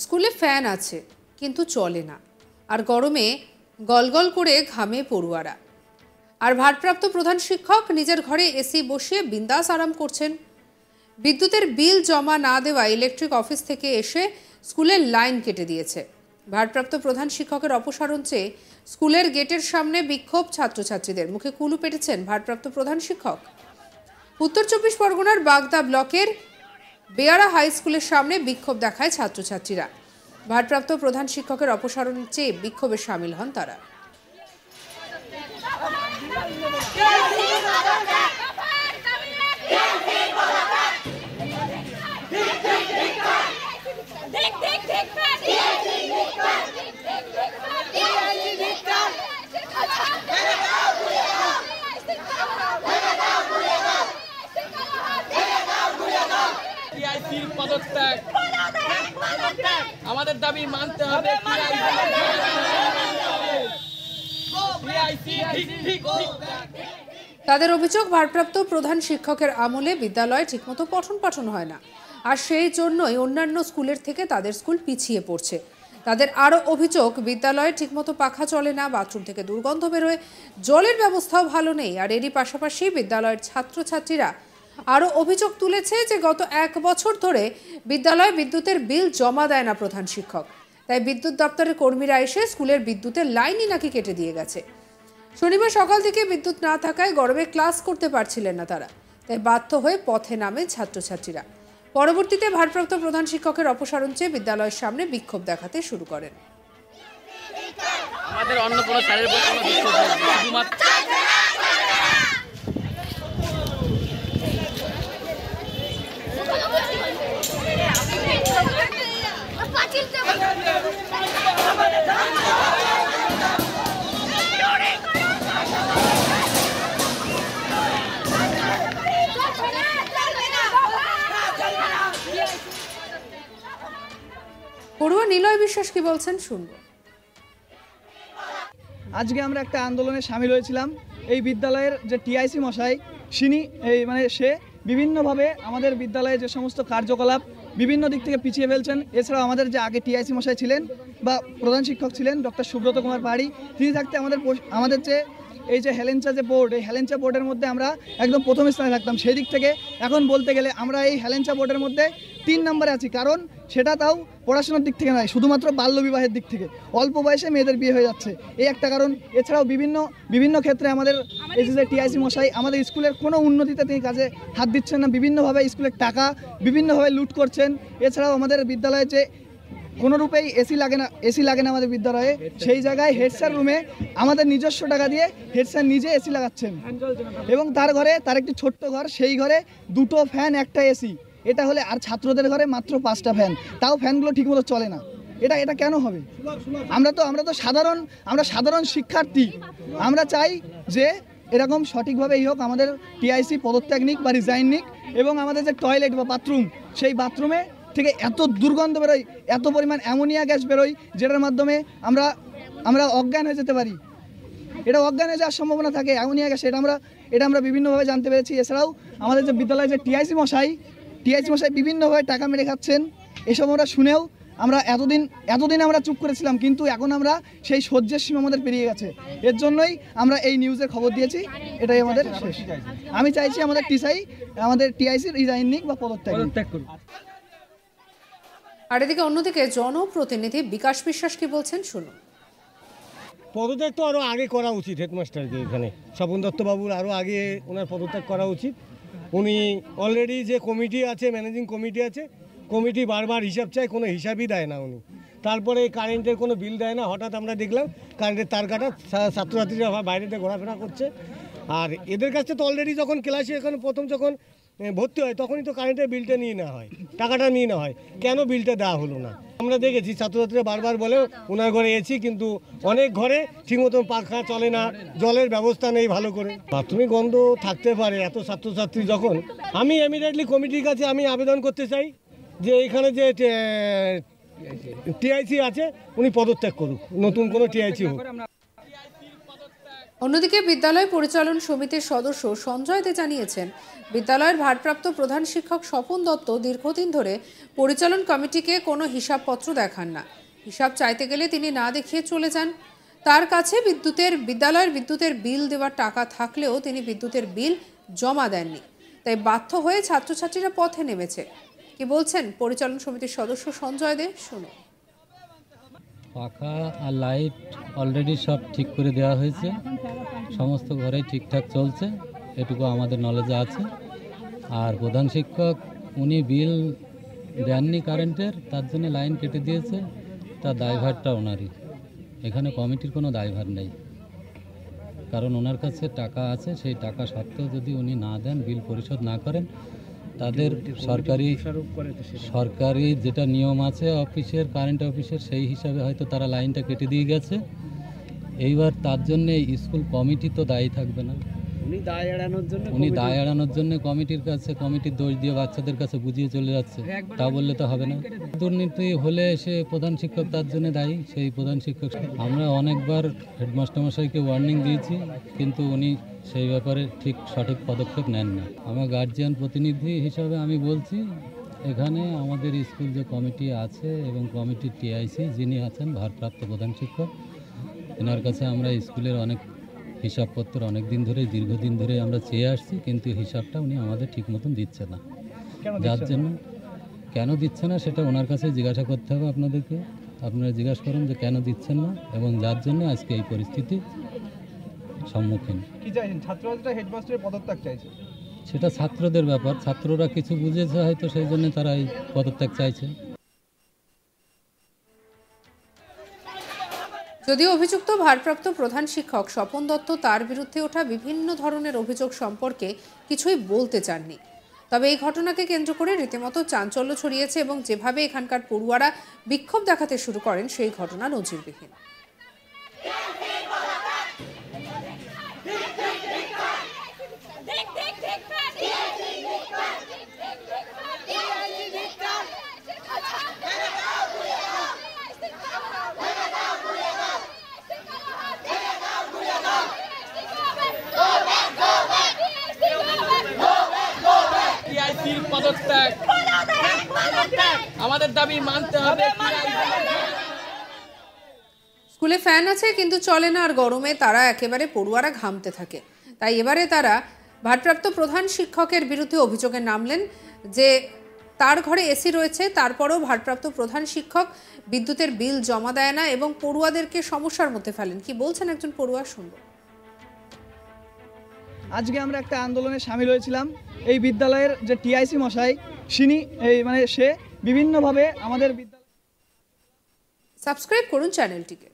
স্কুলে ফ্যান আছে কিন্তু চলে না, আর গরমে গলগল করে ঘামে পড়ুয়ারা। আর ভারপ্রাপ্ত প্রধান শিক্ষক নিজের ঘরে এসি বসিয়ে বিন্দাস আরাম করছেন। বিদ্যুতের বিল জমা না দেওয়া ইলেকট্রিক অফিস থেকে এসে স্কুলের লাইন কেটে দিয়েছে। ভারপ্রাপ্ত প্রধান শিক্ষকের অপসারণ চেয়ে স্কুলের গেটের সামনে বিক্ষোভ ছাত্রছাত্রীদের। মুখে কুলু পেটেছেন ভারপ্রাপ্ত প্রধান শিক্ষক। উত্তর 24 পরগনার বাগদা ব্লকের বেয়ারা হাই স্কুলের সামনে বিক্ষোভ দেখায় ছাত্রছাত্রীরা। ভারপ্রাপ্ত প্রধান শিক্ষকের অপসারণ চেয়ে বিক্ষোভে সামিল হন তারা। আমাদের দাবি মানতে হবে। তাদের অভিযোগ, ভারপ্রাপ্ত প্রধান শিক্ষকের আমলে বিদ্যালয়ে ঠিকমতো পঠন পাঠন হয় না, আর সেই জন্যই অন্যান্য স্কুলের থেকে তাদের স্কুল পিছিয়ে পড়ছে। তাদের আরও অভিযোগ, বিদ্যালয়ে ঠিকমতো পাখা চলে না, বাথরুম থেকে দুর্গন্ধ বেরোয়, জলের ব্যবস্থাও ভালো নেই। আর এরই পাশাপাশি বিদ্যালয়ের ছাত্রছাত্রীরা আরও অভিযোগ তুলেছে যে গত 1 বছর ধরে বিদ্যালয়ে বিদ্যুতের বিল জমা দেয় না প্রধান শিক্ষক। তাই বিদ্যুৎ দপ্তরের কর্মীরা এসে স্কুলের বিদ্যুতের লাইনই নাকি কেটে দিয়ে গেছে। শনিবার সকাল থেকে বিদ্যুৎ না থাকায় গরমে ক্লাস করতে পারছিলেন না তারা, তাই বাধ্য হয়ে পথে নামে ছাত্রছাত্রীরা। পরবর্তীতে ভারপ্রাপ্ত প্রধান শিক্ষকের অপসারণ চেয়ে বিদ্যালয়ের সামনে বিক্ষোভ দেখাতে শুরু করেন। আমাদের অন্য কোনো স্যারের উপর কোনো বিক্ষোভ নেই, শুধুমাত্র পড়ুয়া নিলয় বিশ্বাস কি বলছেন শুনবো। আজকে আমরা একটা আন্দোলনে সামিল হয়েছিলাম। এই বিদ্যালয়ের যে টিআইসি মশাই সে বিভিন্নভাবে আমাদের বিদ্যালয়ে যে সমস্ত কার্যকলাপ বিভিন্ন দিক থেকে পিছিয়ে ফেলছেন। এছাড়াও আমাদের যে আগে টিআইসি মশাই ছিলেন বা প্রধান শিক্ষক ছিলেন ডক্টর সুব্রত কুমার পাহাড়ি, তিনি থাকতে আমাদের যে এই যে হেলেঞ্চা যে বোর্ড, এই হেলেঞ্চা বোর্ডের মধ্যে আমরা একদম প্রথম স্থানে থাকতাম। সেই দিক থেকে এখন বলতে গেলে আমরা এই হেলেঞ্চা বোর্ডের মধ্যে 3 নম্বরে আছি। কারণ সেটা তাও পড়াশোনার দিক থেকে নয়, শুধুমাত্র বাল্যবিবাহের দিক থেকে অল্প বয়সে মেয়েদের বিয়ে হয়ে যাচ্ছে, এই একটা কারণ। এছাড়াও বিভিন্ন ক্ষেত্রে আমাদের এই যে টিআইসি মশাই আমাদের স্কুলের কোনো উন্নতিতে তিনি কাজে হাত দিচ্ছেন না, বিভিন্নভাবে স্কুলের টাকা বিভিন্নভাবে লুট করছেন। এছাড়াও আমাদের বিদ্যালয়ে যে কোনো রূপেই এসি লাগে না আমাদের বিদ্যালয়ে, সেই জায়গায় হেড স্যার রুমে আমাদের নিজস্ব টাকা দিয়ে হেড স্যার নিজে এসি লাগাচ্ছেন, এবং তার একটি ছোট্ট ঘর, সেই ঘরে 2টো ফ্যান 1টা এসি, এটা হলে আর ছাত্রদের ঘরে মাত্র 5টা ফ্যান, তাও ফ্যানগুলো ঠিকমতো চলে না। এটা কেন হবে? আমরা তো সাধারণ শিক্ষার্থী। আমরা চাই যে এরকম সঠিকভাবেই হোক, আমাদের টিআইসি পদত্যাগ নিক বা রিজাইন নিক, এবং আমাদের যে টয়লেট বা বাথরুম, সেই বাথরুমে থেকে এত দুর্গন্ধ বেরোয়, এত পরিমাণ অ্যামোনিয়া গ্যাস বেরোয়, যেটার মাধ্যমে আমরা অজ্ঞান হয়ে যেতে পারি। এটা অজ্ঞান হয়ে যাওয়ার সম্ভাবনা থাকে অ্যামোনিয়া গ্যাস, এটা আমরা বিভিন্নভাবে জানতে পেরেছি। এছাড়াও আমাদের যে বিদ্যালয়ে যে টিআইসি মশাই বিভিন্নভাবে টাকা মেরে খাচ্ছেন, এসব আমরা শুনেও আমরা এতদিন আমরা চুপ করেছিলাম, কিন্তু এখন আমরা সেই সহ্যের সীমা আমাদের পেরিয়ে গেছে। এর জন্যই আমরা এই নিউজের খবর দিয়েছি। এটাই আমাদের শেষ। আমি চাইছি আমাদের টিআইসি রিজাইন নিক বা পদত্যাগ করুন। আর এদিকে অন্যদিকে জনপ্রতিনিধি বিকাশ বিশ্বাস কি বলছেন শুনুন। পদত্যাগ তো আরও আগে করা উচিত হেডমাস্টারকে, এখানে স্বপন দত্তবাবুর আরও আগে ওনার পদত্যাগ করা উচিত। উনি অলরেডি যে কমিটি আছে, ম্যানেজিং কমিটি আছে, কমিটি বারবার হিসাব চায়, কোনো হিসাবই দেয় না উনি। তারপরে কারেন্টের কোনো বিল দেয় না, হঠাৎ আমরা দেখলাম কারেন্টের তার কাটা, ছাত্রছাত্রীরা বাইরেতে ঘোরাফেরা করছে। আর এদের কাছে তো অলরেডি যখন ক্লাসে এখন প্রথম যখন ভর্তি হয় তখনই তো কারেন্টের বিলটা নিয়ে নেওয়া হয়, টাকাটা নিয়ে নেওয়া হয়, কেন বিলটা দেওয়া হলো না? আমরা দেখেছি ছাত্রছাত্রীরা বারবার বলে ওনার ঘরে এসি, কিন্তু অনেক ঘরে ঠিকমতো পাখা চলে না, জলের ব্যবস্থা নেই ভালো করে, প্রাথমিক গন্ধ থাকতে পারে এত ছাত্রছাত্রী যখন। আমি ইমিডিয়েটলি কমিটির কাছে আমি আবেদন করতে চাই যে এখানে যে টিআইসি আছে উনি পদত্যাগ করুক, নতুন কোনো টিআইসি হোক। অন্যদিকে বিদ্যালয় পরিচালন সমিতির সদস্য সঞ্জয় দে জানিয়েছেন, বিদ্যালয়ের ভারপ্রাপ্ত প্রধান শিক্ষক স্বপন দত্ত দীর্ঘদিন ধরে পরিচালন কমিটিকে কোনো হিসাবপত্র দেখান না। হিসাব চাইতে গেলে তিনি না দেখিয়ে চলে যান। তার কাছে বিদ্যালয়ের বিদ্যুতের বিল দেওয়ার টাকা থাকলেও তিনি বিদ্যুতের বিল জমা দেননি। তাই বাধ্য হয়ে ছাত্রছাত্রীরা পথে নেমেছে। কি বলছেন পরিচালন সমিতির সদস্য সঞ্জয় দে, শুনুন। পাখা আর লাইট অলরেডি সব ঠিক করে দেওয়া হয়েছে, সমস্ত ঘরেই ঠিকঠাক চলছে, এটুকু আমাদের নলেজে আছে। আর প্রধান শিক্ষক উনি বিল দেননি কারেন্টের, তার জন্য লাইন কেটে দিয়েছে, তার দায়ভারটা ওনারই। এখানে কমিটির কোনো দায়ভার নেই, কারণ ওনার কাছে টাকা আছে, সেই টাকা সত্ত্বেও যদি উনি না দেন, বিল পরিশোধ না করেন, তাদের সরকারি যেটা নিয়ম আছে অফিসের, কারেন্ট অফিসের, সেই হিসাবে হয়তো তারা লাইনটা কেটে দিয়ে গেছে। এইবার তার জন্য স্কুল কমিটি তো দায়ী থাকবে না, উনি দায় এড়ানোর জন্য কমিটির কাছে, কমিটির দোষ দিয়ে বাচ্চাদের কাছে বুঝিয়ে চলে যাচ্ছে। তা বললে তো হবে না। দুর্নীতি হলে সে প্রধান শিক্ষক তার জন্য দায়ী, সেই প্রধান শিক্ষক। আমরা অনেকবার হেডমাস্টারমশাইকে ওয়ার্নিং দিয়েছি, কিন্তু উনি সেই ব্যাপারে সঠিক পদক্ষেপ নেন না। আমার গার্জিয়ান প্রতিনিধি হিসাবে আমি বলছি, এখানে আমাদের স্কুল যে কমিটি আছে এবং কমিটির টিআইসি যিনি আছেন ভারপ্রাপ্ত প্রধান শিক্ষক, এনার কাছে আমরা স্কুলের অনেক হিসাবপত্র অনেক দিন ধরে, দীর্ঘদিন ধরে আমরা চেয়ে আসছি, কিন্তু হিসাবটা উনি আমাদের ঠিক মতন দিচ্ছে না। যার জন্য কেন দিচ্ছে না সেটা ওনার কাছে জিজ্ঞাসা করতে হবে আপনাদেরকে। আপনারা জিজ্ঞাসা করুন যে কেন দিচ্ছেন না, এবং যার জন্য আজকে এই পরিস্থিতি সম্মুখীন। কি চাইছেন? ছাত্ররা হেডমাস্টারের পদত্যাগ চাইছে, সেটা ছাত্রদের ব্যাপার। ছাত্ররা কিছু বুঝেছে হয়তো, সেই জন্য তারা এই পদত্যাগ চাইছে। যদিও অভিযুক্ত ভারপ্রাপ্ত প্রধান শিক্ষক স্বপন দত্ত তার বিরুদ্ধে ওঠা বিভিন্ন ধরনের অভিযোগ সম্পর্কে কিছুই বলতে চাননি। তবে এই ঘটনাকে কেন্দ্র করে রীতিমতো চাঞ্চল্য ছড়িয়েছে এবং যেভাবে এখানকার পড়ুয়ারা বিক্ষোভ দেখাতে শুরু করেন, সেই ঘটনা নজিরবিহীন। টিআইসির পদত্যাগ, আমাদের দাবি মানতে হবে। স্কুলে ফ্যান আছে কিন্তু চলে না, আর গরমে তারা একেবারে পড়ুয়ারা ঘামতে থাকে। তাই এবারে তারা ভারপ্রাপ্ত প্রধান শিক্ষকের বিরুদ্ধে অভিযোগে নামলেন যে তার ঘরে এসি রয়েছে, তারপরেও ভারপ্রাপ্ত প্রধান শিক্ষক বিদ্যুতের বিল জমা দেয় না এবং পড়ুয়াদেরকে সমস্যার মধ্যে ফেলেন। কি বলছেন একজন পড়ুয়া, শুনবো। আজকে আমরা একটা আন্দোলনে সামিল হয়েছিলাম। এই বিদ্যালয়ের যে টিআইসি মশাই, সে বিভিন্নভাবে আমাদের সাবস্ক্রাইব করুন চ্যানেলটিকে।